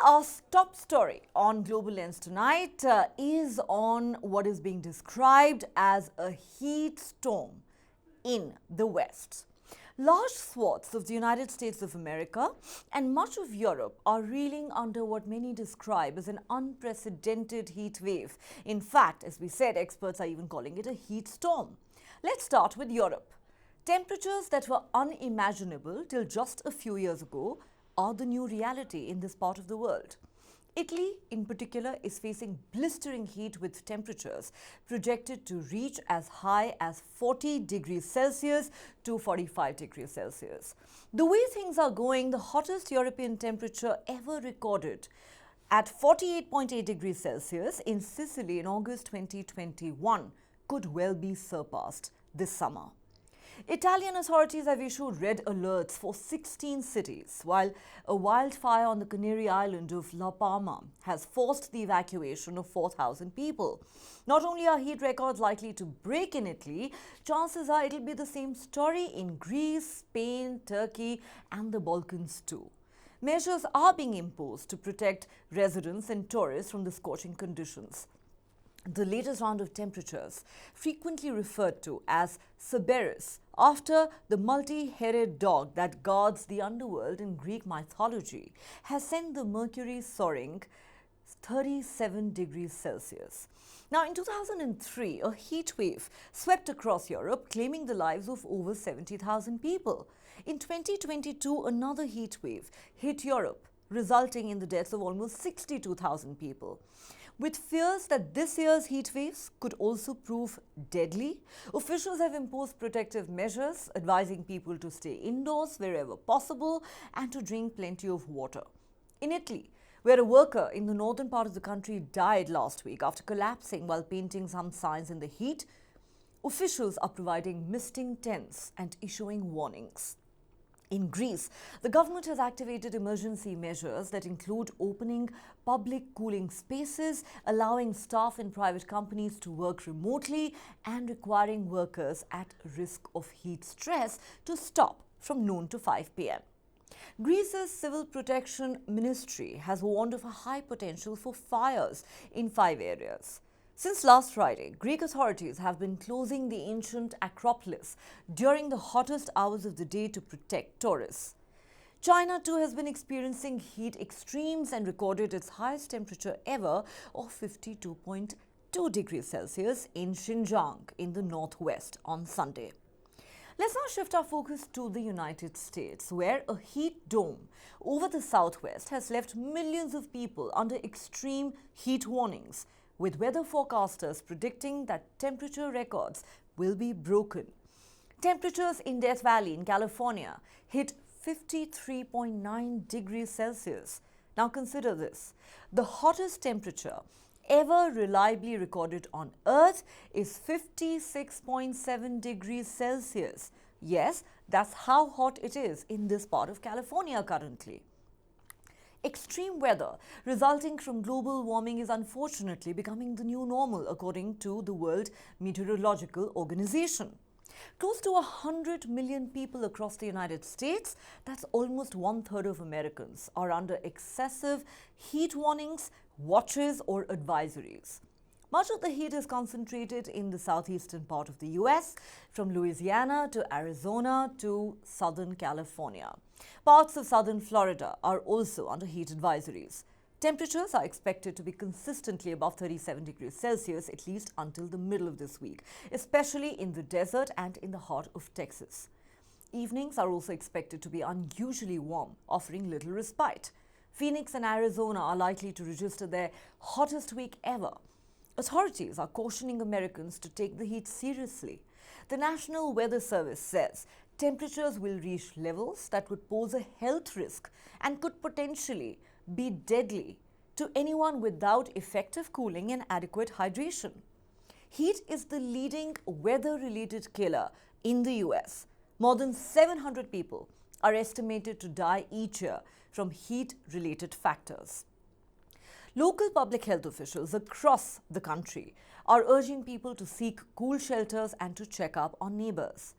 Our top story on Global Lens tonight is on what is being described as a heat storm in the West. Large swaths of the United States of America and much of Europe are reeling under what many describe as an unprecedented heat wave. In fact, as we said, experts are even calling it a heat storm. Let's start with Europe. Temperatures that were unimaginable till just a few years ago are the new reality in this part of the world. Italy, in particular, is facing blistering heat with temperatures projected to reach as high as 40 degrees Celsius to 45 degrees Celsius. The way things are going, the hottest European temperature ever recorded at 48.8 degrees Celsius in Sicily in August 2021 could well be surpassed this summer. Italian authorities have issued red alerts for 16 cities, while a wildfire on the Canary island of La Palma has forced the evacuation of 4,000 people. Not only are heat records likely to break in Italy, chances are it'll be the same story in Greece, Spain, Turkey and the Balkans too. Measures are being imposed to protect residents and tourists from the scorching conditions. The latest round of temperatures, frequently referred to as Cerberus, after the multi-headed dog that guards the underworld in Greek mythology, has sent the mercury soaring 37 degrees Celsius. Now, in 2003, a heat wave swept across Europe, claiming the lives of over 70,000 people. In 2022, another heat wave hit Europe, resulting in the deaths of almost 62,000 people. With fears that this year's heat waves could also prove deadly, officials have imposed protective measures, advising people to stay indoors wherever possible and to drink plenty of water. In Italy, where a worker in the northern part of the country died last week after collapsing while painting some signs in the heat, officials are providing misting tents and issuing warnings. In Greece, the government has activated emergency measures that include opening public cooling spaces, allowing staff in private companies to work remotely, and requiring workers at risk of heat stress to stop from noon to 5 p.m. Greece's Civil Protection Ministry has warned of a high potential for fires in 5 areas. Since last Friday, Greek authorities have been closing the ancient Acropolis during the hottest hours of the day to protect tourists. China too has been experiencing heat extremes and recorded its highest temperature ever of 52.2 degrees Celsius in Xinjiang in the northwest on Sunday. Let's now shift our focus to the United States, where a heat dome over the southwest has left millions of people under extreme heat warnings, with weather forecasters predicting that temperature records will be broken. Temperatures in Death Valley in California hit 53.9 degrees Celsius. Now consider this. The hottest temperature ever reliably recorded on Earth is 56.7 degrees Celsius. Yes, that's how hot it is in this part of California currently. Extreme weather resulting from global warming is unfortunately becoming the new normal, according to the World Meteorological Organization. Close to 100 million people across the United States, that's almost 1/3 of Americans, are under excessive heat warnings, watches or advisories. Much of the heat is concentrated in the southeastern part of the US, from Louisiana to Arizona to Southern California. Parts of southern Florida are also under heat advisories. Temperatures are expected to be consistently above 37 degrees Celsius at least until the middle of this week, especially in the desert and in the heart of Texas. Evenings are also expected to be unusually warm, offering little respite. Phoenix and Arizona are likely to register their hottest week ever. Authorities are cautioning Americans to take the heat seriously. The National Weather Service says temperatures will reach levels that would pose a health risk and could potentially be deadly to anyone without effective cooling and adequate hydration. Heat is the leading weather-related killer in the US. More than 700 people are estimated to die each year from heat-related factors. Local public health officials across the country are urging people to seek cool shelters and to check up on neighbors.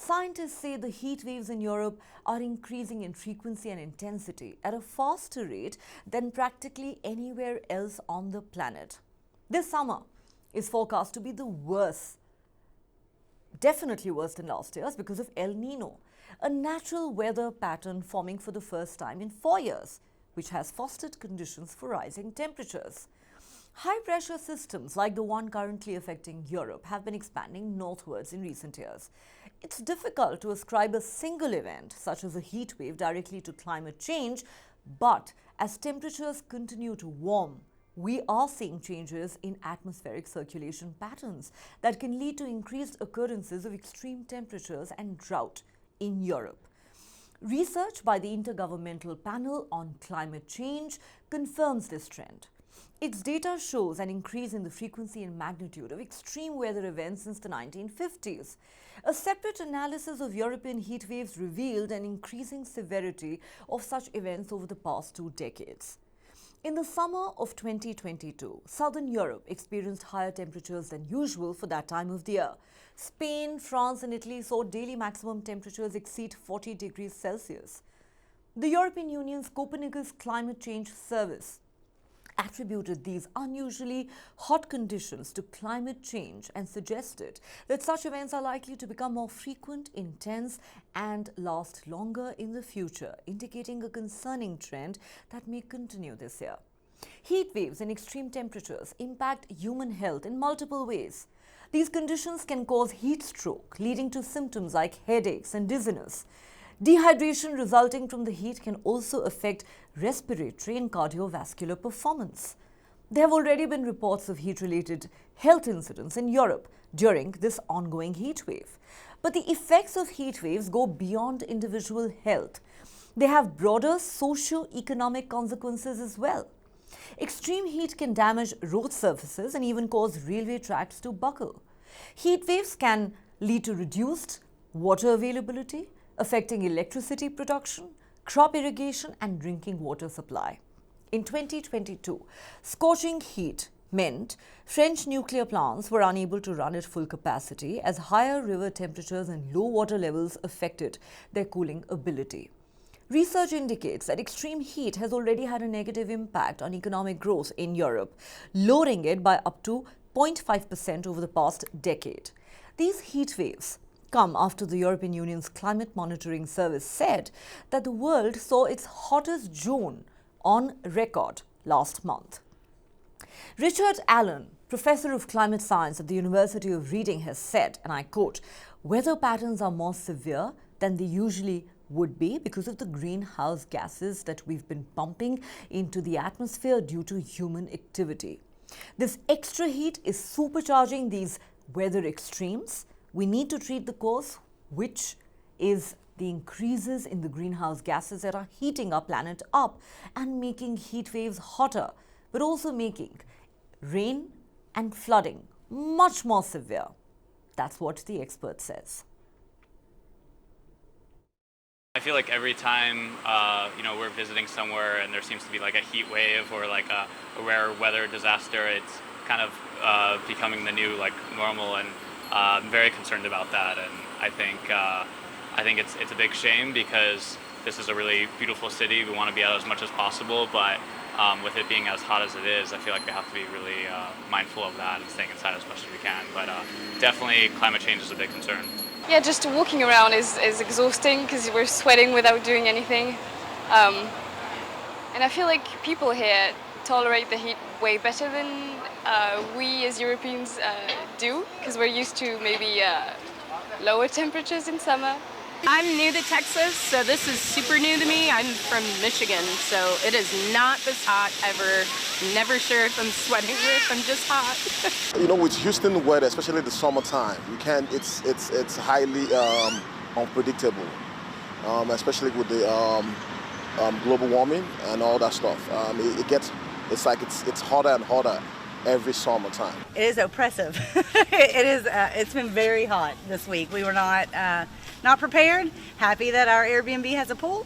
Scientists say the heat waves in Europe are increasing in frequency and intensity at a faster rate than practically anywhere else on the planet. This summer is forecast to be the worst, definitely worse than last year's because of El Nino, a natural weather pattern forming for the first time in 4 years, which has fostered conditions for rising temperatures. High-pressure systems like the one currently affecting Europe have been expanding northwards in recent years. It's difficult to ascribe a single event, such as a heat wave, directly to climate change, but as temperatures continue to warm, we are seeing changes in atmospheric circulation patterns that can lead to increased occurrences of extreme temperatures and drought in Europe. Research by the Intergovernmental Panel on Climate Change confirms this trend. Its data shows an increase in the frequency and magnitude of extreme weather events since the 1950s. A separate analysis of European heat waves revealed an increasing severity of such events over the past 2 decades. In the summer of 2022, southern Europe experienced higher temperatures than usual for that time of the year. Spain, France and Italy saw daily maximum temperatures exceed 40 degrees Celsius. The European Union's Copernicus Climate Change Service attributed these unusually hot conditions to climate change and suggested that such events are likely to become more frequent, intense and last longer in the future, indicating a concerning trend that may continue this year. Heat waves and extreme temperatures impact human health in multiple ways. These conditions can cause heat stroke, leading to symptoms like headaches and dizziness. Dehydration resulting from the heat can also affect respiratory and cardiovascular performance. There have already been reports of heat-related health incidents in Europe during this ongoing heat wave. But the effects of heat waves go beyond individual health. They have broader socio-economic consequences as well. Extreme heat can damage road surfaces and even cause railway tracks to buckle. Heat waves can lead to reduced water availability, affecting electricity production, crop irrigation and drinking water supply. In 2022, scorching heat meant French nuclear plants were unable to run at full capacity as higher river temperatures and low water levels affected their cooling ability. Research indicates that extreme heat has already had a negative impact on economic growth in Europe, lowering it by up to 0.5% over the past decade. These heat waves come after the European Union's Climate Monitoring Service said that the world saw its hottest June on record last month. Richard Allen, professor of climate science at the University of Reading, has said, and I quote, "Weather patterns are more severe than they usually would be because of the greenhouse gases that we've been pumping into the atmosphere due to human activity. This extra heat is supercharging these weather extremes. We need to treat the cause, which is the increases in the greenhouse gases that are heating our planet up and making heat waves hotter, but also making rain and flooding much more severe." That's what the expert says. I feel like every time we're visiting somewhere and there seems to be like a heat wave or like a rare weather disaster, it's kind of becoming the new like normal, and I'm very concerned about that. And I think it's a big shame because this is a really beautiful city. We want to be out as much as possible, but with it being as hot as it is, I feel like we have to be really mindful of that and staying inside as much as we can. But definitely climate change is a big concern. Yeah, just walking around is exhausting because we're sweating without doing anything. And I feel like people here tolerate the heat way better than we as Europeans do, because we're used to maybe lower temperatures in summer. I'm new to Texas, so this is super new to me. I'm from Michigan, so it is not this hot ever. Never sure if I'm sweating or if I'm just hot. With Houston weather, especially the summertime, it's highly unpredictable, especially with the global warming and all that stuff. It's hotter and hotter every summertime. It is oppressive. It's been very hot this week. We were not prepared. Happy that our Airbnb has a pool,